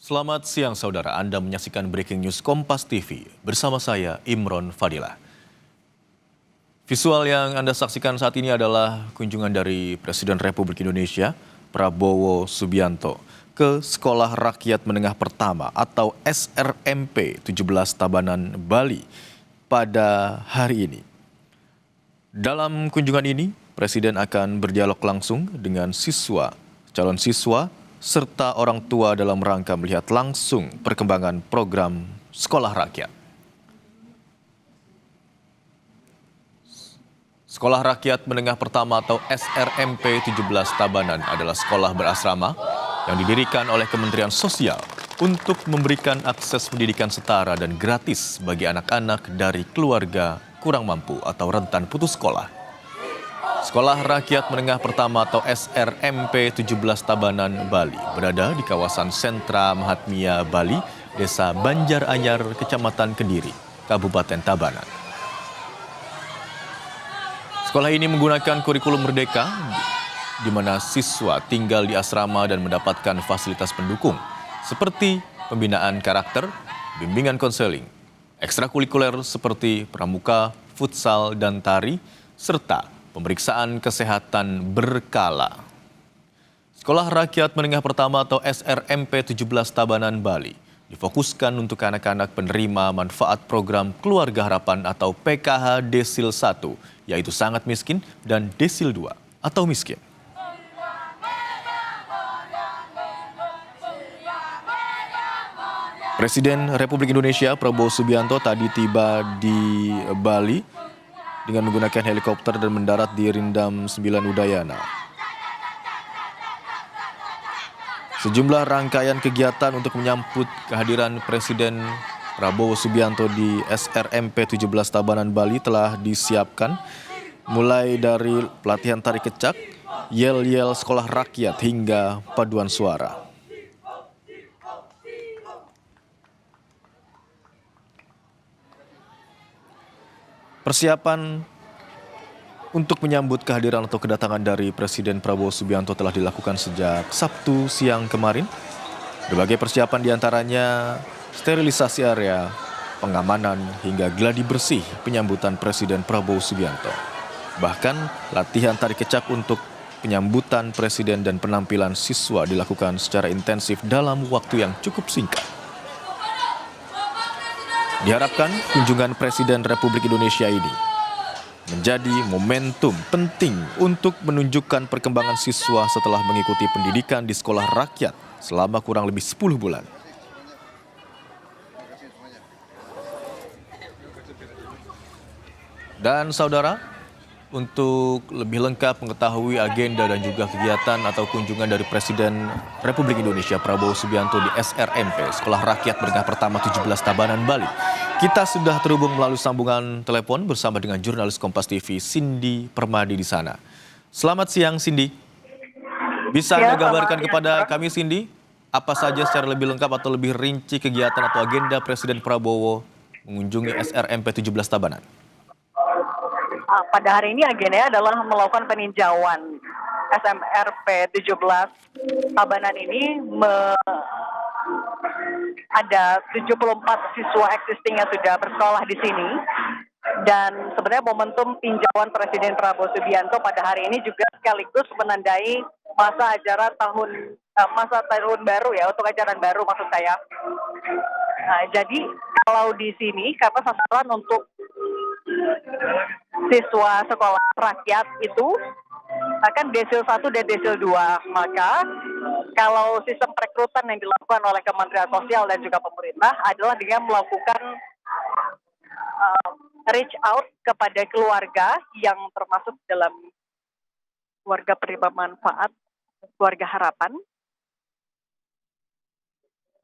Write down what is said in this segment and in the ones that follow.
Selamat siang saudara, Anda menyaksikan Breaking News Kompas TV bersama saya Imron Fadilah. Visual yang Anda saksikan saat ini adalah kunjungan dari Presiden Republik Indonesia Prabowo Subianto ke Sekolah Rakyat Menengah Pertama atau SRMP 17 Tabanan, Bali pada hari ini. Dalam kunjungan ini, Presiden akan berdialog langsung dengan siswa, calon siswa, serta orang tua dalam rangka melihat langsung perkembangan program Sekolah Rakyat. Sekolah Rakyat Menengah Pertama atau SRMP 17 Tabanan adalah sekolah berasrama yang didirikan oleh Kementerian Sosial untuk memberikan akses pendidikan setara dan gratis bagi anak-anak dari keluarga kurang mampu atau rentan putus sekolah. Sekolah Rakyat Menengah Pertama atau SRMP 17 Tabanan, Bali berada di kawasan Sentra Mahatmia, Bali, Desa Banjaranyar, Kecamatan Kediri, Kabupaten Tabanan. Sekolah ini menggunakan kurikulum merdeka, di mana siswa tinggal di asrama dan mendapatkan fasilitas pendukung, seperti pembinaan karakter, bimbingan konseling, ekstrakurikuler seperti pramuka, futsal, dan tari, serta pemeriksaan kesehatan berkala. Sekolah Rakyat Menengah Pertama atau SRMP 17 Tabanan, Bali difokuskan untuk anak-anak penerima manfaat program Keluarga Harapan atau PKH Desil 1, yaitu sangat miskin, dan Desil 2 atau miskin. Presiden Republik Indonesia Prabowo Subianto tadi tiba di Bali dengan menggunakan helikopter dan mendarat di Rindam 9 Udayana. Sejumlah rangkaian kegiatan untuk menyambut kehadiran Presiden Prabowo Subianto di SRMP 17 Tabanan, Bali telah disiapkan, mulai dari pelatihan tari kecak, yel-yel sekolah rakyat, hingga paduan suara. Persiapan untuk menyambut kehadiran atau kedatangan dari Presiden Prabowo Subianto telah dilakukan sejak Sabtu siang kemarin. Berbagai persiapan diantaranya sterilisasi area, pengamanan, hingga gladi bersih penyambutan Presiden Prabowo Subianto. Bahkan latihan tari kecak untuk penyambutan Presiden dan penampilan siswa dilakukan secara intensif dalam waktu yang cukup singkat. Diharapkan kunjungan Presiden Republik Indonesia ini menjadi momentum penting untuk menunjukkan perkembangan siswa setelah mengikuti pendidikan di sekolah rakyat selama kurang lebih 10 bulan. Dan saudara, untuk lebih lengkap mengetahui agenda dan juga kegiatan atau kunjungan dari Presiden Republik Indonesia Prabowo Subianto di SRMP, Sekolah Rakyat Menengah Pertama 17 Tabanan, Bali, kita sudah terhubung melalui sambungan telepon bersama dengan jurnalis Kompas TV Cindy Permadi di sana. Selamat siang, Cindy. Bisa Anda gambarkan kepada kami, Cindy, apa saja secara lebih lengkap atau lebih rinci kegiatan atau agenda Presiden Prabowo mengunjungi SRMP 17 Tabanan? Pada hari ini agendanya adalah melakukan peninjauan SMRP 17 Tabanan ini. Ada 74 siswa existing yang sudah bersekolah di sini, dan sebenarnya momentum tinjauan Presiden Prabowo Subianto pada hari ini juga sekaligus menandai masa tahun baru ya, untuk ajaran baru maksud saya. Nah, jadi kalau di sini karena sasaran untuk siswa sekolah rakyat itu akan Desil 1 dan Desil 2, maka kalau sistem perekrutan yang dilakukan oleh Kementerian Sosial dan juga pemerintah adalah dengan melakukan reach out kepada keluarga yang termasuk dalam keluarga penerima manfaat Keluarga Harapan.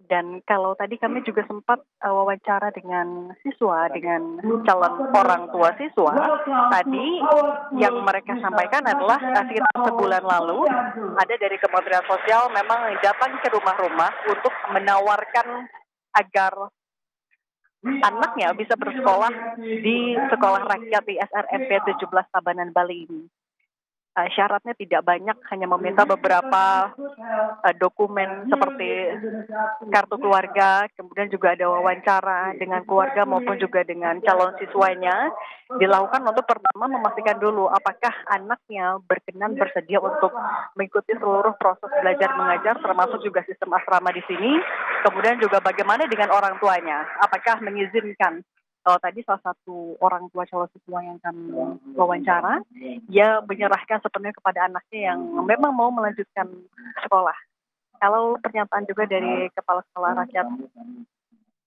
Dan kalau tadi kami juga sempat wawancara dengan siswa, dengan calon orang tua siswa, tadi yang mereka sampaikan adalah sekitar sebulan lalu ada dari Kementerian Sosial memang datang ke rumah-rumah untuk menawarkan agar anaknya bisa bersekolah di sekolah rakyat di SRMP 17 Tabanan, Bali ini. syaratnya tidak banyak, hanya meminta beberapa dokumen seperti kartu keluarga, kemudian juga ada wawancara dengan keluarga maupun juga dengan calon siswanya. Dilakukan untuk pertama memastikan dulu apakah anaknya berkenan bersedia untuk mengikuti seluruh proses belajar mengajar, termasuk juga sistem asrama di sini. Kemudian juga bagaimana dengan orang tuanya, apakah mengizinkan. Kalau tadi salah satu orang tua calon siswa yang kami wawancara, dia menyerahkan sepenuhnya kepada anaknya yang memang mau melanjutkan sekolah. Kalau pernyataan juga dari kepala sekolah rakyat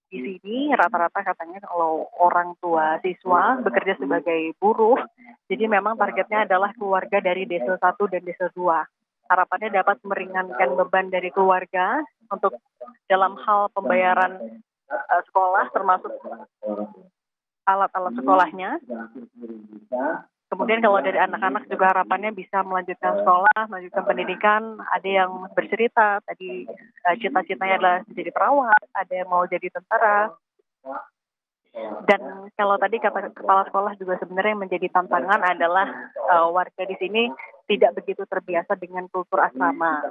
di sini, rata-rata katanya kalau orang tua siswa bekerja sebagai buruh, jadi memang targetnya adalah keluarga dari desa 1 dan desa 2. Harapannya dapat meringankan beban dari keluarga untuk dalam hal pembayaran sekolah, termasuk alat-alat sekolahnya. Kemudian kalau dari anak-anak juga harapannya bisa melanjutkan sekolah, melanjutkan pendidikan. Ada yang bercerita tadi cita-citanya adalah menjadi perawat, ada yang mau jadi tentara. Dan kalau tadi kata kepala sekolah juga sebenarnya yang menjadi tantangan adalah warga di sini tidak begitu terbiasa dengan kultur asrama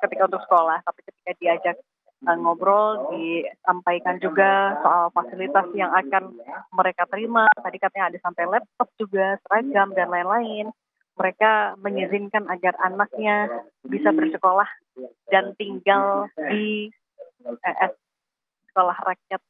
ketika untuk sekolah, tapi ketika diajak ngobrol, disampaikan juga soal fasilitas yang akan mereka terima. Tadi katanya ada sampai laptop juga, seragam, dan lain-lain. Mereka mengizinkan agar anaknya bisa bersekolah dan tinggal di sekolah rakyat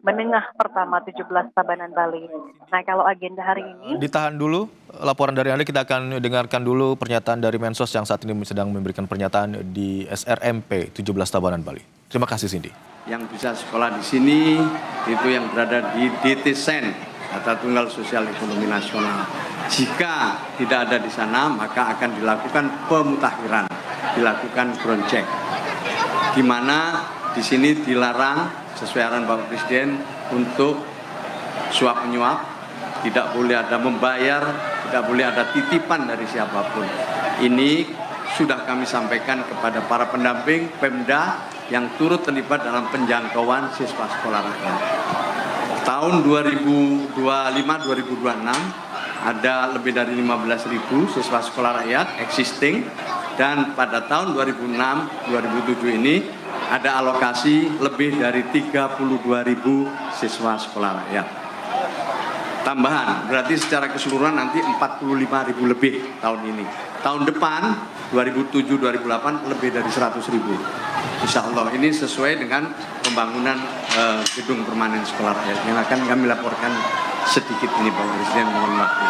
menengah pertama 17 Tabanan Bali. Nah, kalau agenda hari ini... Ditahan dulu laporan dari Anda, kita akan dengarkan dulu pernyataan dari Mensos yang saat ini sedang memberikan pernyataan di SRMP 17 Tabanan Bali. Terima kasih, Cindy. Yang bisa sekolah di sini itu yang berada di DTSEN, Data Tunggal Sosial Ekonomi Nasional. Jika tidak ada di sana, maka akan dilakukan pemutakhiran, dilakukan ground check. Di mana di sini dilarang sesuai arahan Bapak Presiden untuk suap menyuap, tidak boleh ada membayar, tidak boleh ada titipan dari siapapun. Ini sudah kami sampaikan kepada para pendamping Pemda yang turut terlibat dalam penjangkauan siswa sekolah rakyat. Tahun 2025-2026 ada lebih dari 15.000 siswa sekolah rakyat existing, dan pada tahun 2006-2007 ini ada alokasi lebih dari 32.000 siswa sekolah rakyat. Tambahan, berarti secara keseluruhan nanti 45.000 lebih tahun ini. Tahun depan, 2007-2008 lebih dari 100.000. Insya Allah ini sesuai dengan pembangunan gedung permanen sekolah rakyat yang akan kami laporkan sedikit ini Bapak Presiden, mohon waktu.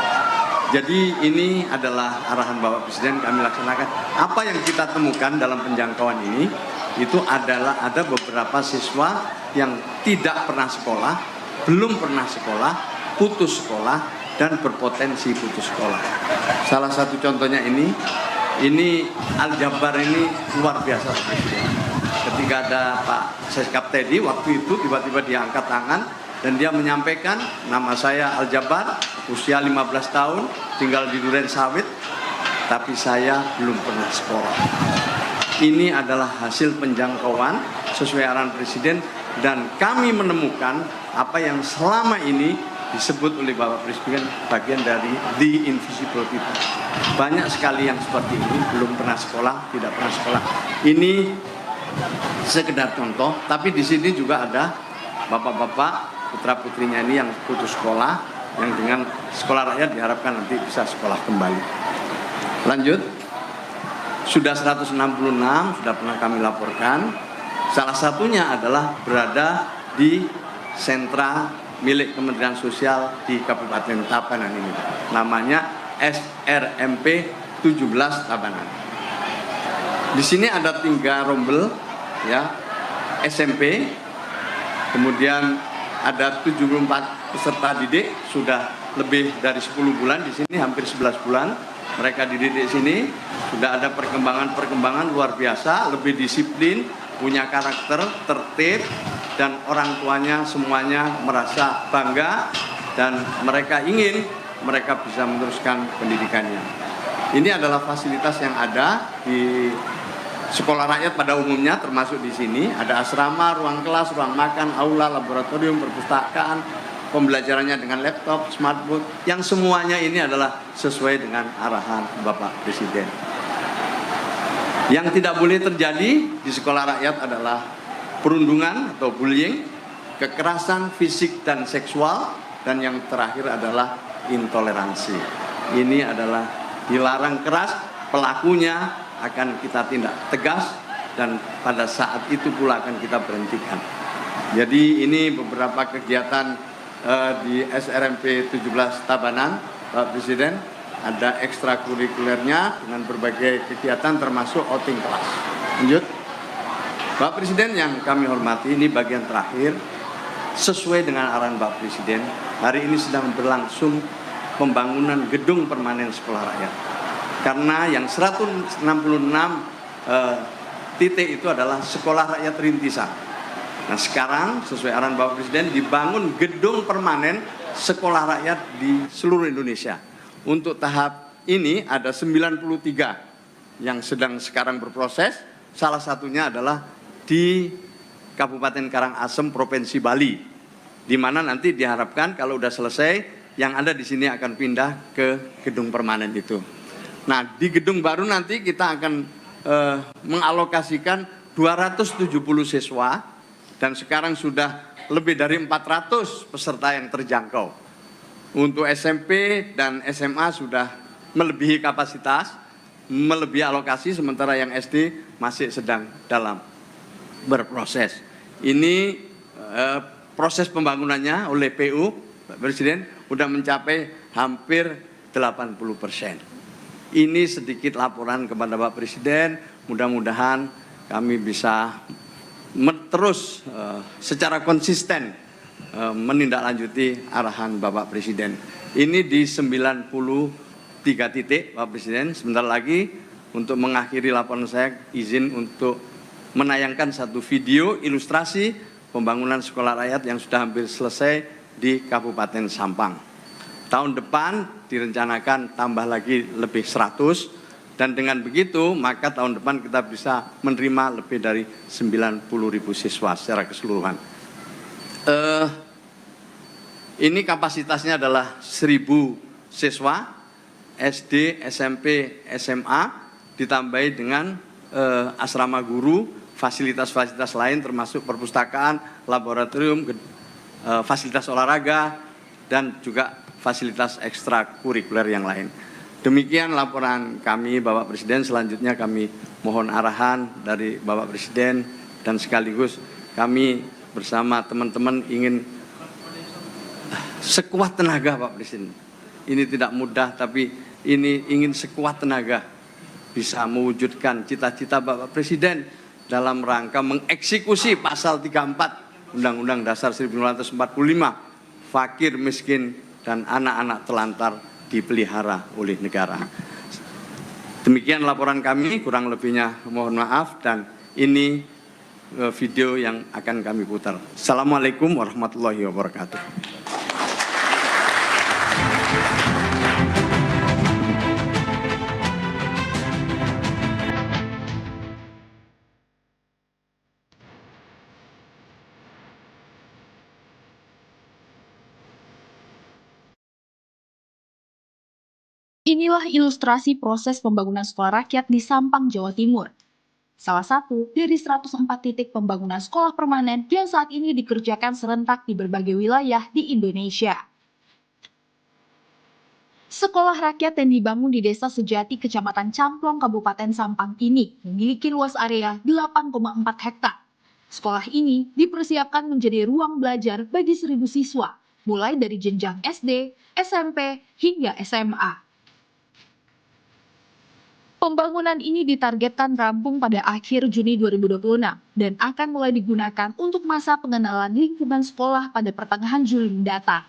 Jadi ini adalah arahan Bapak Presiden, kami laksanakan. Apa yang kita temukan dalam penjangkauan ini, itu adalah ada beberapa siswa yang tidak pernah sekolah, belum pernah sekolah, putus sekolah, dan berpotensi putus sekolah. Salah satu contohnya ini Al-Jabar ini luar biasa. Ketika ada Pak Seskap Teddy, waktu itu tiba-tiba dia angkat tangan dan dia menyampaikan, nama saya Al-Jabar, usia 15 tahun, tinggal di Duren Sawit, tapi saya belum pernah sekolah. Ini adalah hasil penjangkauan sesuai arahan Presiden, dan kami menemukan apa yang selama ini disebut oleh Bapak Presiden bagian dari the invisible people. Banyak sekali yang seperti ini, belum pernah sekolah, tidak pernah sekolah. Ini sekedar contoh, tapi di sini juga ada bapak-bapak putra-putrinya ini yang putus sekolah, yang dengan sekolah rakyat diharapkan nanti bisa sekolah kembali. Lanjut. Sudah 166, sudah pernah kami laporkan. Salah satunya adalah berada di sentra milik Kementerian Sosial di Kabupaten Tabanan ini. Namanya SRMP 17 Tabanan. Di sini ada 3 rombel, ya, SMP. Kemudian ada 74 peserta didik, sudah lebih dari 10 bulan di sini, hampir 11 bulan. Mereka dididik sini, sudah ada perkembangan luar biasa, lebih disiplin, punya karakter, tertib, dan orang tuanya semuanya merasa bangga dan mereka ingin mereka bisa meneruskan pendidikannya. Ini adalah fasilitas yang ada di sekolah rakyat pada umumnya, termasuk di sini ada asrama, ruang kelas, ruang makan, aula, laboratorium, perpustakaan, pembelajarannya dengan laptop, smartboard, yang semuanya ini adalah sesuai dengan arahan Bapak Presiden. Yang tidak boleh terjadi di sekolah rakyat adalah perundungan atau bullying, kekerasan fisik dan seksual, dan yang terakhir adalah intoleransi. Ini adalah dilarang keras, pelakunya akan kita tindak tegas, dan pada saat itu pula akan kita berhentikan. Jadi ini beberapa kegiatan di SRMP 17 Tabanan, Pak Presiden. Ada ekstrakurikulernya dengan berbagai kegiatan termasuk outing kelas. Lanjut. Pak Presiden yang kami hormati, ini bagian terakhir. Sesuai dengan arahan Bapak Presiden, hari ini sedang berlangsung pembangunan gedung permanen sekolah rakyat. Karena yang 166 titik itu adalah sekolah rakyat rintisan. Nah sekarang sesuai arahan Bapak Presiden dibangun gedung permanen sekolah rakyat di seluruh Indonesia. Untuk tahap ini ada 93 yang sedang sekarang berproses. Salah satunya adalah di Kabupaten Karangasem, Provinsi Bali, di mana nanti diharapkan kalau udah selesai, yang ada di sini akan pindah ke gedung permanen itu. Nah, di gedung baru nanti kita akan mengalokasikan 270 siswa, dan sekarang sudah lebih dari 400 peserta yang terjangkau. Untuk SMP dan SMA sudah melebihi kapasitas, melebihi alokasi, sementara yang SD masih sedang dalam berproses. Ini proses pembangunannya oleh PU, Pak Presiden, sudah mencapai hampir 80%. Ini sedikit laporan kepada Pak Presiden, mudah-mudahan kami bisa terus secara konsisten menindaklanjuti arahan Bapak Presiden. Ini di 93 titik Pak Presiden. Sebentar lagi untuk mengakhiri laporan saya, izin untuk menayangkan satu video ilustrasi pembangunan sekolah rakyat yang sudah hampir selesai di Kabupaten Sampang. Tahun depan direncanakan tambah lagi lebih 100, dan dengan begitu maka tahun depan kita bisa menerima lebih dari 90.000 siswa secara keseluruhan. Ini kapasitasnya adalah 1.000 siswa SD, SMP, SMA, ditambahi dengan asrama guru, fasilitas-fasilitas lain termasuk perpustakaan, laboratorium, fasilitas olahraga, dan juga fasilitas ekstrakurikuler yang lain. Demikian laporan kami Bapak Presiden. Selanjutnya kami mohon arahan dari Bapak Presiden, dan sekaligus kami bersama teman-teman ingin sekuat tenaga Pak Presiden. Ini tidak mudah, tapi ini ingin sekuat tenaga bisa mewujudkan cita-cita Bapak Presiden dalam rangka mengeksekusi pasal 34 Undang-Undang Dasar 1945, fakir, miskin, dan anak-anak telantar dipelihara oleh negara. Demikian laporan kami, kurang lebihnya mohon maaf, dan ini video yang akan kami putar. Assalamualaikum warahmatullahi wabarakatuh. Inilah ilustrasi proses pembangunan sekolah rakyat di Sampang, Jawa Timur. Salah satu dari 104 titik pembangunan sekolah permanen yang saat ini dikerjakan serentak di berbagai wilayah di Indonesia. Sekolah rakyat yang dibangun di Desa Sejati, Kecamatan Camplong, Kabupaten Sampang ini memiliki luas area 8,4 hektar. Sekolah ini dipersiapkan menjadi ruang belajar bagi 1.000 siswa, mulai dari jenjang SD, SMP, hingga SMA. Pembangunan ini ditargetkan rampung pada akhir Juni 2026 dan akan mulai digunakan untuk masa pengenalan lingkungan sekolah pada pertengahan Juli mendatang.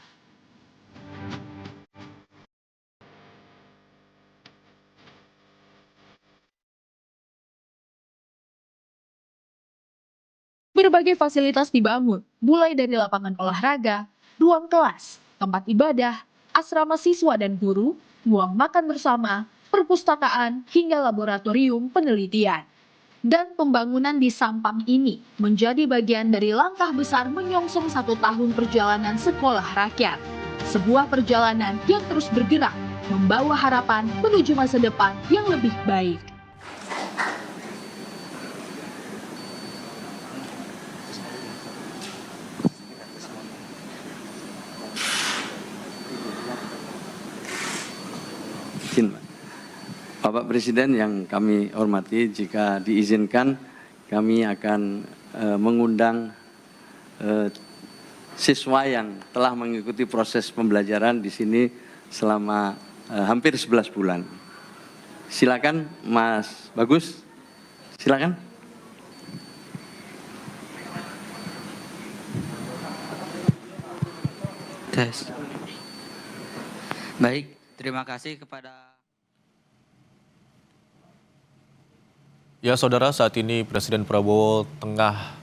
Berbagai fasilitas dibangun, mulai dari lapangan olahraga, ruang kelas, tempat ibadah, asrama siswa dan guru, ruang makan bersama, perpustakaan, hingga laboratorium penelitian. Dan pembangunan di Sampang ini menjadi bagian dari langkah besar menyongsong 1 tahun perjalanan sekolah rakyat. Sebuah perjalanan yang terus bergerak, membawa harapan menuju masa depan yang lebih baik. Bapak Presiden yang kami hormati, jika diizinkan kami akan mengundang siswa yang telah mengikuti proses pembelajaran di sini selama hampir 11 bulan. Silakan Mas Bagus, silakan. Tes. Baik, terima kasih kepada Ya, saudara, saat ini Presiden Prabowo tengah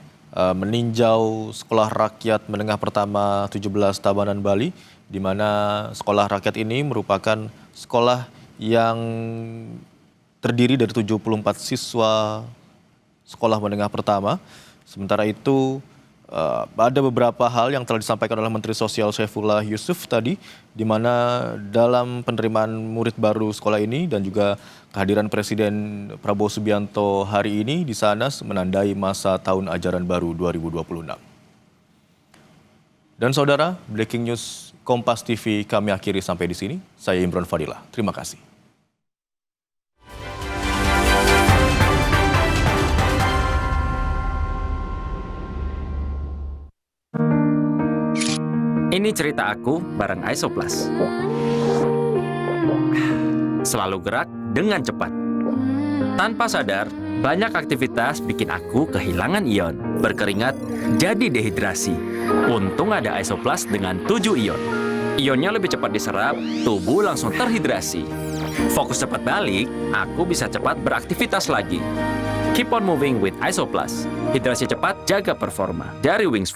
meninjau Sekolah Rakyat Menengah Pertama 17 Tabanan Bali, di mana Sekolah Rakyat ini merupakan sekolah yang terdiri dari 74 siswa Sekolah Menengah Pertama. Sementara itu, ada beberapa hal yang telah disampaikan oleh Menteri Sosial Saifullah Yusuf tadi, di mana dalam penerimaan murid baru sekolah ini dan juga kehadiran Presiden Prabowo Subianto hari ini di sana menandai masa tahun ajaran baru 2026. Dan saudara, Breaking News Kompas TV kami akhiri sampai di sini. Saya Imron Fadilah. Terima kasih. Ini cerita aku bareng Isoplas. Selalu gerak dengan cepat. Tanpa sadar, banyak aktivitas bikin aku kehilangan ion. Berkeringat, jadi dehidrasi. Untung ada Isoplas dengan 7 ion. Ionnya lebih cepat diserap, tubuh langsung terhidrasi. Fokus cepat balik, aku bisa cepat beraktivitas lagi. Keep on moving with Isoplas. Hidrasi cepat, jaga performa. Dari Wings